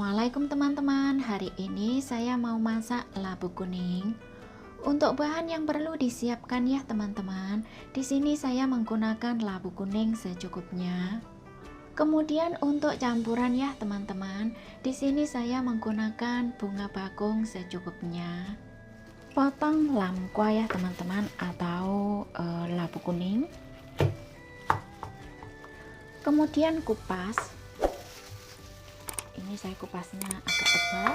Assalamualaikum teman-teman. Hari ini saya mau masak labu kuning. Untuk bahan yang perlu disiapkan ya teman-teman. Di sini saya menggunakan labu kuning secukupnya. Kemudian untuk campuran ya teman-teman. Di sini saya menggunakan bunga bakung secukupnya. Potong lamkwa ya teman-teman, atau labu kuning. Kemudian kupas. Ini saya kupasnya agak tebal.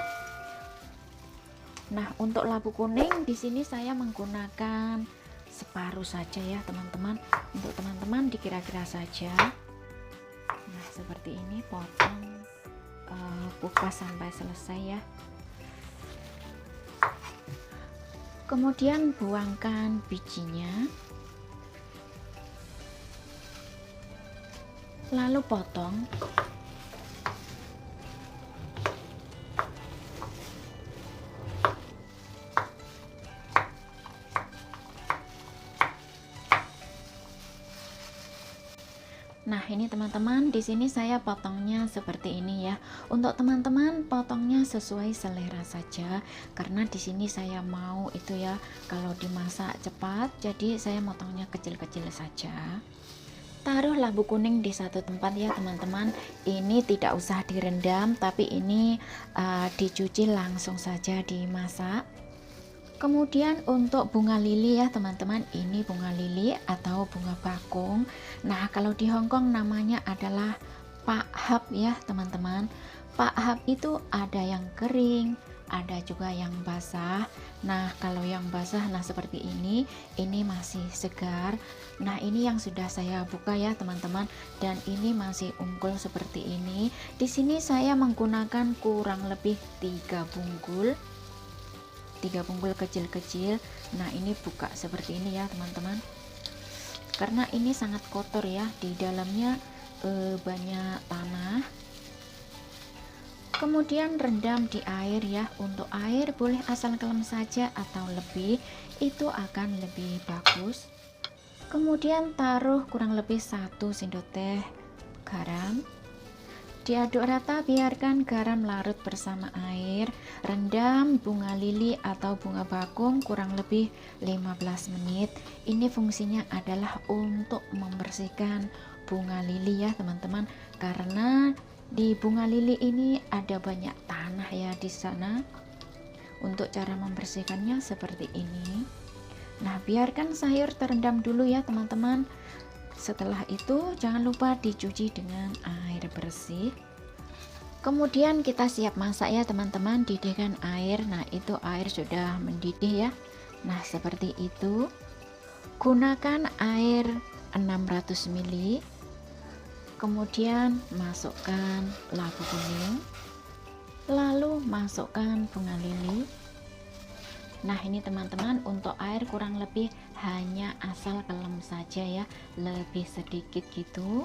Nah, untuk labu kuning di sini saya menggunakan separuh saja ya teman-teman. Untuk teman-teman dikira-kira saja. Nah, seperti ini, potong kupas sampai selesai ya. Kemudian buangkan bijinya. Lalu potong. Nah, ini teman-teman, di sini saya potongnya seperti ini ya. Untuk teman-teman potongnya sesuai selera saja, karena di sini saya mau itu ya, kalau dimasak cepat, jadi saya potongnya kecil-kecil saja. Taruh labu kuning di satu tempat ya teman-teman. Ini tidak usah direndam, tapi ini dicuci langsung saja dimasak. Kemudian untuk bunga lili ya teman-teman, ini bunga lili atau bunga bakung. Nah, kalau di Hongkong namanya adalah pak hap ya teman-teman. Pak hap itu ada yang kering, ada juga yang basah. Nah, kalau yang basah, nah seperti ini masih segar. Nah, ini yang sudah saya buka ya teman-teman, dan ini masih unggul seperti ini. Di sini saya menggunakan kurang lebih 3 bungkul kecil-kecil. Nah, ini buka seperti ini ya teman-teman, karena ini sangat kotor ya, di dalamnya banyak tanah. Kemudian rendam di air ya. Untuk air boleh asal kelem saja atau lebih, itu akan lebih bagus. Kemudian taruh kurang lebih 1 sendok teh garam. Diaduk rata, biarkan garam larut bersama air. Rendam bunga lili atau bunga bakung kurang lebih 15 menit. Ini fungsinya adalah untuk membersihkan bunga lili ya teman-teman, karena di bunga lili ini ada banyak tanah ya di sana. Untuk cara membersihkannya seperti ini. Nah, biarkan sayur terendam dulu ya teman-teman. Setelah itu jangan lupa dicuci dengan air bersih. Kemudian kita siap masak ya teman-teman. Didihkan air. Nah, itu air sudah mendidih ya. Nah, seperti itu. Gunakan air 600 ml. Kemudian masukkan labu kuning. Lalu masukkan bunga lili. Nah, ini teman-teman, untuk air kurang lebih hanya asal kelem saja ya, lebih sedikit gitu.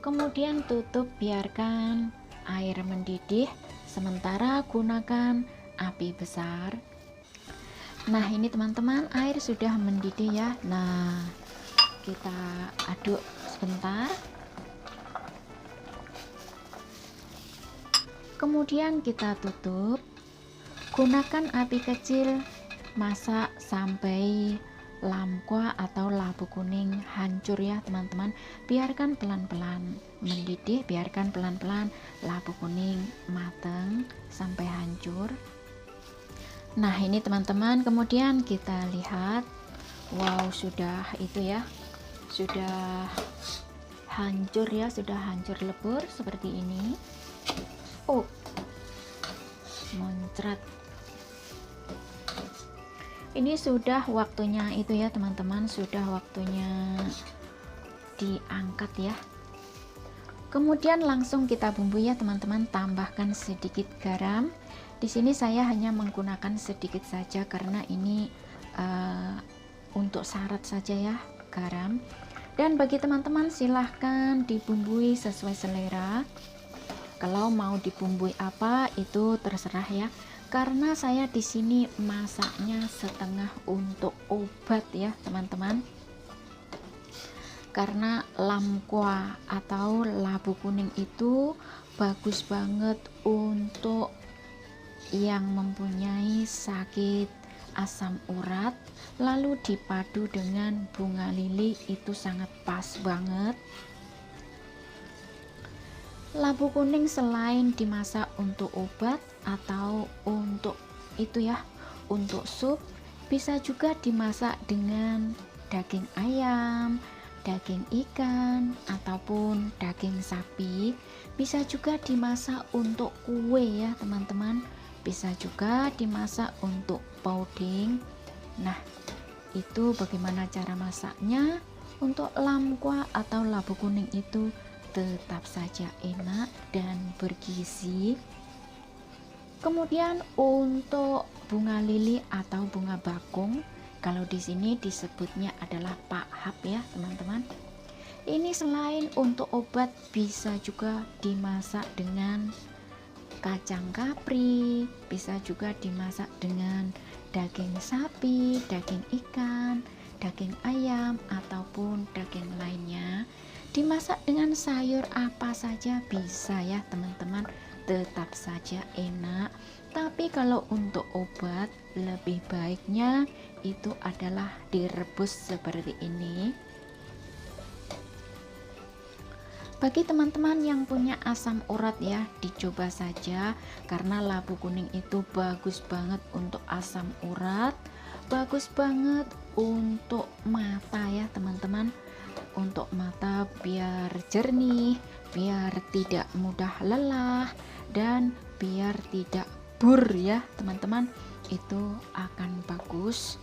Kemudian tutup, biarkan air mendidih, sementara gunakan api besar. Nah, ini teman-teman, air sudah mendidih ya. Nah, kita aduk sebentar. Kemudian kita tutup. Gunakan api kecil, masak sampai lamkwa atau labu kuning hancur ya teman-teman. Biarkan pelan-pelan mendidih, biarkan pelan-pelan labu kuning matang sampai hancur. Nah, ini teman-teman, kemudian kita lihat, wow, sudah itu ya, sudah hancur ya, sudah hancur lebur seperti ini. Oh, muncrat. Ini sudah waktunya itu ya teman-teman, sudah waktunya diangkat ya. Kemudian langsung kita bumbui ya teman-teman. Tambahkan sedikit garam. Di sini saya hanya menggunakan sedikit saja, karena ini untuk syarat saja ya, garam. Dan bagi teman-teman silahkan dibumbui sesuai selera. Kalau mau dibumbui apa itu terserah ya. Karena saya di sini masaknya setengah untuk obat ya teman-teman. Karena lamkwa atau labu kuning itu bagus banget untuk yang mempunyai sakit asam urat, lalu dipadu dengan bunga lili itu sangat pas banget. Labu kuning selain dimasak untuk obat atau untuk itu ya, untuk sup, bisa juga dimasak dengan daging ayam, daging ikan, ataupun daging sapi. Bisa juga dimasak untuk kue ya teman-teman, bisa juga dimasak untuk puding. Nah, itu bagaimana cara masaknya. Untuk lamkwa atau labu kuning itu tetap saja enak dan bergizi. Kemudian untuk bunga lili atau bunga bakung, kalau di sini disebutnya adalah pakhap ya teman-teman. Ini selain untuk obat, bisa juga dimasak dengan kacang kapri, bisa juga dimasak dengan daging sapi, daging ikan, daging ayam, ataupun daging lainnya. Dimasak dengan sayur apa saja bisa ya teman-teman, tetap saja enak. Tapi kalau untuk obat, lebih baiknya itu adalah direbus seperti ini. Bagi teman-teman yang punya asam urat ya, dicoba saja, karena labu kuning itu bagus banget untuk asam urat, bagus banget untuk mata ya teman-teman. Untuk mata biar jernih, biar tidak mudah lelah, dan biar tidak bur ya teman-teman, itu akan bagus.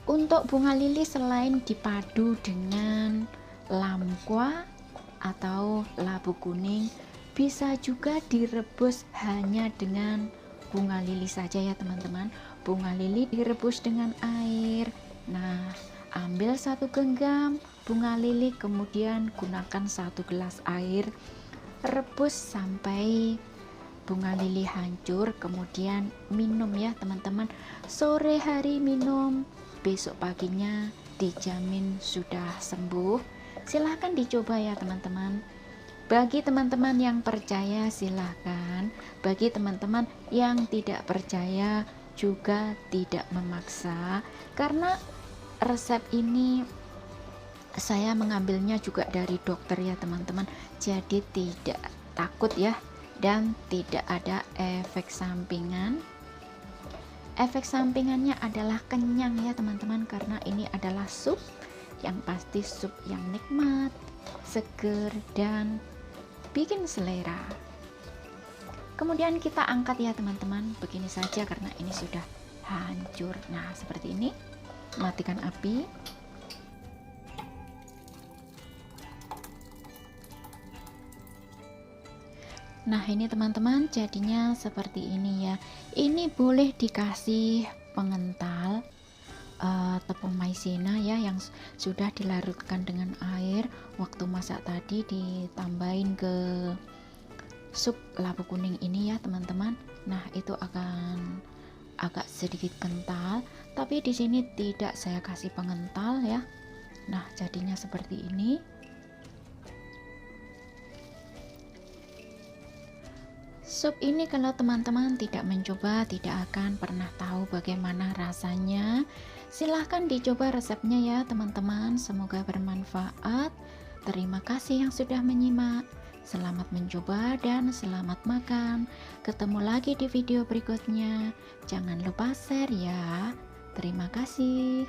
Untuk bunga lili selain dipadu dengan lamkwa atau labu kuning, bisa juga direbus hanya dengan bunga lili saja ya teman-teman. Bunga lili direbus dengan air. Nah, ambil 1 genggam bunga lili, kemudian gunakan 1 gelas air, rebus sampai bunga lili hancur, kemudian minum ya teman-teman. Sore hari minum, besok paginya dijamin sudah sembuh. Silahkan dicoba ya teman-teman. Bagi teman-teman yang percaya silahkan, bagi teman-teman yang tidak percaya juga tidak memaksa, karena resep ini saya mengambilnya juga dari dokter ya teman-teman, jadi tidak takut ya, dan tidak ada efek sampingan. Efek sampingannya adalah kenyang ya teman-teman, karena ini adalah sup yang pasti sup yang nikmat, seger, dan bikin selera. Kemudian kita angkat ya teman-teman, begini saja karena ini sudah hancur. Nah seperti ini, matikan api. Nah ini teman-teman, jadinya seperti ini ya. Ini boleh dikasih pengental tepung maizena ya, yang sudah dilarutkan dengan air. Waktu masak tadi ditambahin ke sup labu kuning ini ya teman-teman. Nah itu akan agak sedikit kental, tapi di sini tidak saya kasih pengental ya. Nah jadinya seperti ini. Sup ini kalau teman-teman tidak mencoba, tidak akan pernah tahu bagaimana rasanya. Silahkan dicoba resepnya ya teman-teman, semoga bermanfaat. Terima kasih yang sudah menyimak. Selamat mencoba dan selamat makan. Ketemu lagi di video berikutnya. Jangan lupa share ya. Terima kasih.